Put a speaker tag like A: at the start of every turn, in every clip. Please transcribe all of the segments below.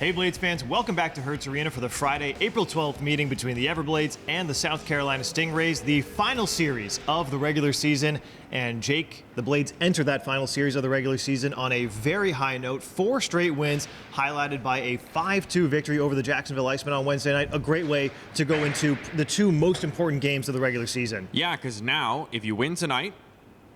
A: Hey Blades fans, welcome back to Hertz Arena for the Friday, April 12th meeting between the Everblades and the South Carolina Stingrays, the final series of the regular season. And Jake, the Blades enter that final series of the regular season on a very high note. 4 straight wins, highlighted by a 5-2 victory over the Jacksonville Icemen on Wednesday night. A great way to go into the 2 most important games of the regular season.
B: Yeah, because now, if you win tonight,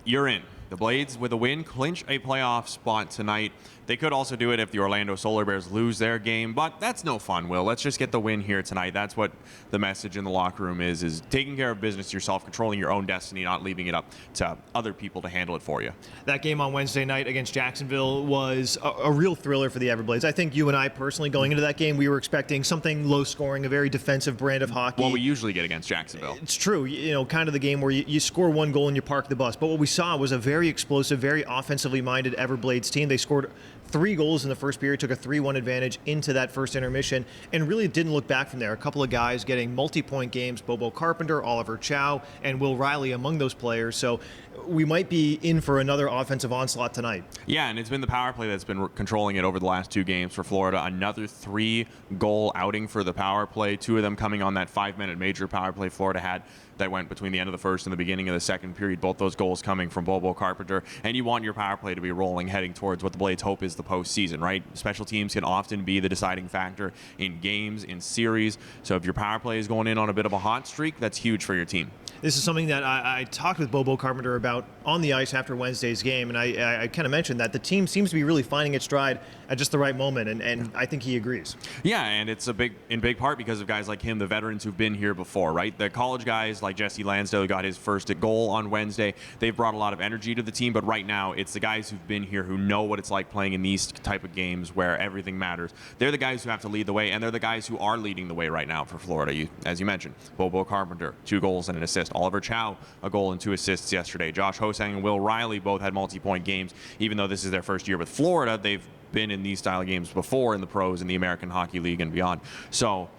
B: you're in. The Blades, with a win, clinch a playoff spot tonight. They could also do it if the Orlando Solar Bears lose their game, but that's no fun, Will. Let's just get the win here tonight. That's what the message in the locker room is taking care of business yourself, controlling your own destiny, not leaving it up to other people to handle it for you.
A: That game on Wednesday night against Jacksonville was a real thriller for the Everblades. I think you and I personally, going into that game, we were expecting something low-scoring, a very defensive brand of hockey.
B: What we usually get against Jacksonville.
A: It's true. You know, kind of the game where you score 1 goal and you park the bus. But what we saw was a very explosive, very offensively minded Everblades team. They scored 3 goals in the first period, took a 3-1 advantage into that first intermission, and really didn't look back from there. A couple of guys getting multi-point games, Bobo Carpenter, Oliver Chow, and Will Riley among those players. So we might be in for another offensive onslaught tonight.
B: Yeah, and it's been the power play that's been controlling it over the last 2 games for Florida. Another 3-goal outing for the power play, 2 of them coming on that 5-minute major power play Florida had that went between the end of the first and the beginning of the second period. Both those goals coming from Bobo Carpenter. And you want your power play to be rolling, heading towards what the Blades hope is the postseason, right? Special teams can often be the deciding factor in games, in series. So if your power play is going in on a bit of a hot streak, that's huge for your team.
A: This is something that I talked with Bobo Carpenter about on the ice after Wednesday's game, and I kind of mentioned that the team seems to be really finding its stride at just the right moment, and I think he agrees.
B: Yeah, and it's in big part because of guys like him, the veterans who've been here before, right? The college guys like Jesse Lansdale, who got his first goal on Wednesday, they've brought a lot of energy to the team, but right now it's the guys who've been here who know what it's like playing in these type of games where everything matters. They're the guys who have to lead the way, and they're the guys who are leading the way right now for Florida. As you mentioned, Bobo Carpenter, 2 goals and an assist. Oliver Chow, a goal and 2 assists yesterday. Josh Hosang and Will Riley both had multi-point games. Even though this is their first year with Florida, they've been in these style games before in the pros, in the American Hockey League and beyond. So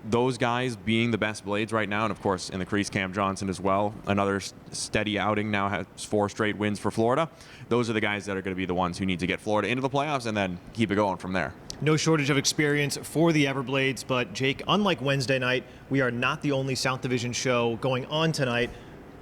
B: those guys being the best Blades right now, and of course in the crease Cam Johnson as well, another steady outing, now has 4 straight wins for Florida. Those are the guys that are going to be the ones who need to get Florida into the playoffs and then keep it going from there.
A: No shortage of experience for the Everblades, but Jake, unlike Wednesday night, we are not the only South Division show going on tonight.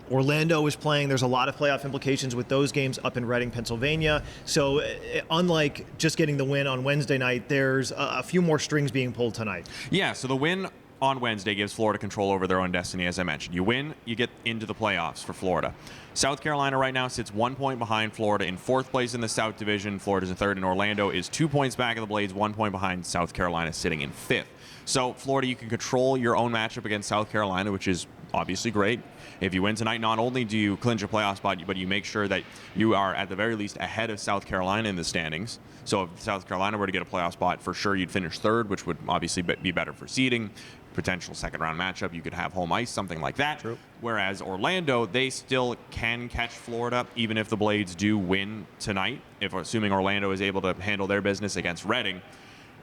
A: Orlando is playing. There's a lot of playoff implications with those games up in Reading, Pennsylvania. So unlike just getting the win on Wednesday night, there's a few more strings being pulled tonight.
B: Yeah, so the win on Wednesday gives Florida control over their own destiny, as I mentioned. You win, you get into the playoffs for Florida. South Carolina right now sits 1 point behind Florida in 4th place in the South Division. Florida's in 3rd, and Orlando is 2 points back of the Blades, 1 point behind South Carolina, sitting in 5th. So Florida, you can control your own matchup against South Carolina, which is obviously great. If you win tonight, not only do you clinch a playoff spot, but you make sure that you are at the very least ahead of South Carolina in the standings. So if South Carolina were to get a playoff spot, for sure you'd finish 3rd, which would obviously be better for seeding. Potential second-round matchup, you could have home ice, something like that.
A: True.
B: Whereas Orlando, they still can catch Florida, even if the Blades do win tonight, assuming Orlando is able to handle their business against Reading.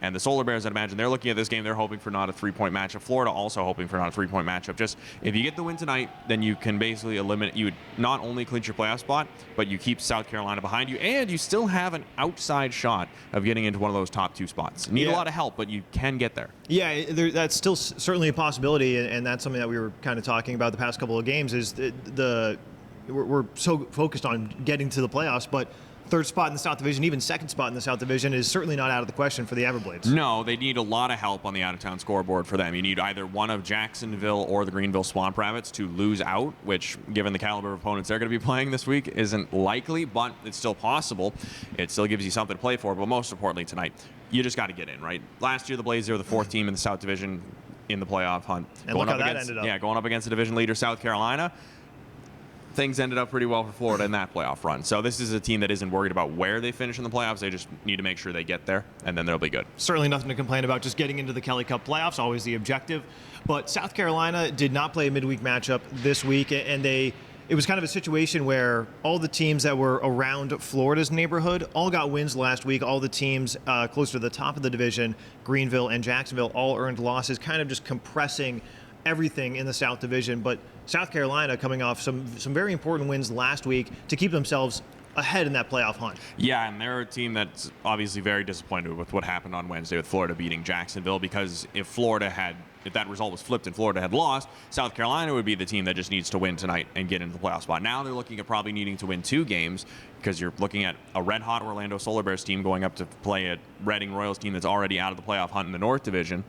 B: And the Solar Bears, I'd imagine, they're looking at this game. They're hoping for not a 3-point matchup. Florida also hoping for not a 3-point matchup. Just if you get the win tonight, then you can basically eliminate. You would not only clinch your playoff spot, but you keep South Carolina behind you, and you still have an outside shot of getting into one of those top 2 spots. You need a lot of help, but you can get there.
A: Yeah, that's still certainly a possibility, and that's something that we were kind of talking about the past couple of games. Is we're so focused on getting to the playoffs, but 3rd spot in the South Division, even 2nd spot in the South Division, is certainly not out of the question for the Everblades.
B: No, they need a lot of help on the out-of-town scoreboard for them. You need either one of Jacksonville or the Greenville Swamp Rabbits to lose out, which, given the caliber of opponents they're going to be playing this week, isn't likely, but it's still possible. It still gives you something to play for, but most importantly tonight, you just got to get in, right? Last year, the Blades were the 4th team in the South Division in the playoff hunt.
A: And look how that ended up.
B: Yeah, going up against the division leader, South Carolina. Things ended up pretty well for Florida in that playoff run. So this is a team that isn't worried about where they finish in the playoffs. They just need to make sure they get there, and then they'll be good.
A: Certainly nothing to complain about. Just getting into the Kelly Cup playoffs, always the objective. But South Carolina did not play a midweek matchup this week, and it was kind of a situation where all the teams that were around Florida's neighborhood all got wins last week. All the teams close to the top of the division, Greenville and Jacksonville, all earned losses, kind of just compressing everything in the South Division. But South Carolina coming off some very important wins last week to keep themselves ahead in that playoff hunt.
B: Yeah, and they're a team that's obviously very disappointed with what happened on Wednesday with Florida beating Jacksonville, because if that result was flipped and Florida had lost, South Carolina would be the team that just needs to win tonight and get into the playoff spot. Now they're looking at probably needing to win 2 games, because you're looking at a red-hot Orlando Solar Bears team going up to play a Reading Royals team that's already out of the playoff hunt in the North Division.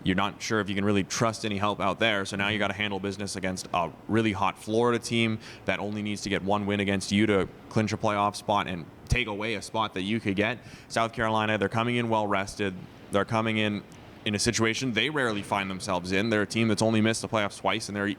B: You're not sure if you can really trust any help out there, so now you got to handle business against a really hot Florida team that only needs to get 1 win against you to clinch a playoff spot and take away a spot that you could get. South Carolina, they're coming in well-rested. They're coming in a situation they rarely find themselves in. They're a team that's only missed the playoffs twice in their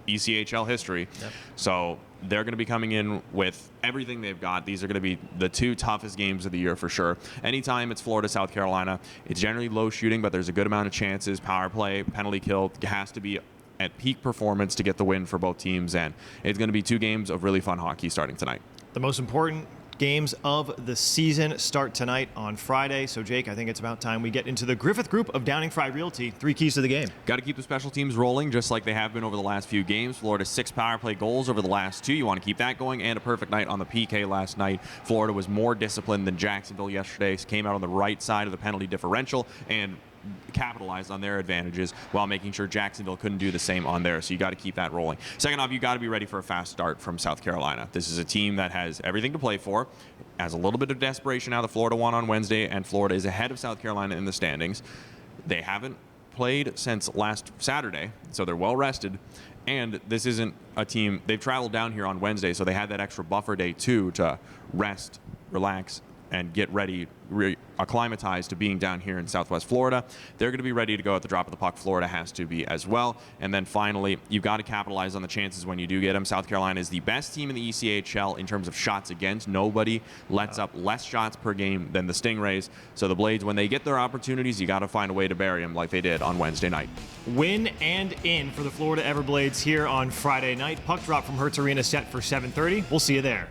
B: ECHL history. Yep. So they're going to be coming in with everything they've got. These are going to be the 2 toughest games of the year for sure. Anytime it's Florida, South Carolina, it's generally low shooting, but there's a good amount of chances. Power play, penalty kill, it has to be at peak performance to get the win for both teams. And it's going to be 2 games of really fun hockey starting tonight.
A: The most important games of the season start tonight on Friday. So, Jake, I think it's about time we get into the Griffith Group of Downing Fry Realty. 3 keys to the game.
B: Got to keep the special teams rolling, just like they have been over the last few games. Florida's 6 power play goals over the last 2. You want to keep that going, and a perfect night on the PK last night. Florida was more disciplined than Jacksonville yesterday. Came out on the right side of the penalty differential and capitalized on their advantages while making sure Jacksonville couldn't do the same on theirs. So you got to keep that rolling. Second off, you got to be ready for a fast start from South Carolina. This is a team that has everything to play for, has a little bit of desperation now that Florida won on Wednesday, and Florida is ahead of South Carolina in the standings. They haven't played since last Saturday, so they're well rested. And this isn't a team, they've traveled down here on Wednesday, so they had that extra buffer day too to rest, relax, and get ready, acclimatized to being down here in Southwest Florida. They're going to be ready to go at the drop of the puck. Florida has to be as well. And then finally, you've got to capitalize on the chances when you do get them. South Carolina is the best team in the ECHL in terms of shots against. Nobody lets up less shots per game than the Stingrays. So the Blades, when they get their opportunities, you got to find a way to bury them like they did on Wednesday night.
A: Win and in for the Florida Everblades here on Friday night. Puck drop from Hertz Arena set for 7:30. We'll see you there.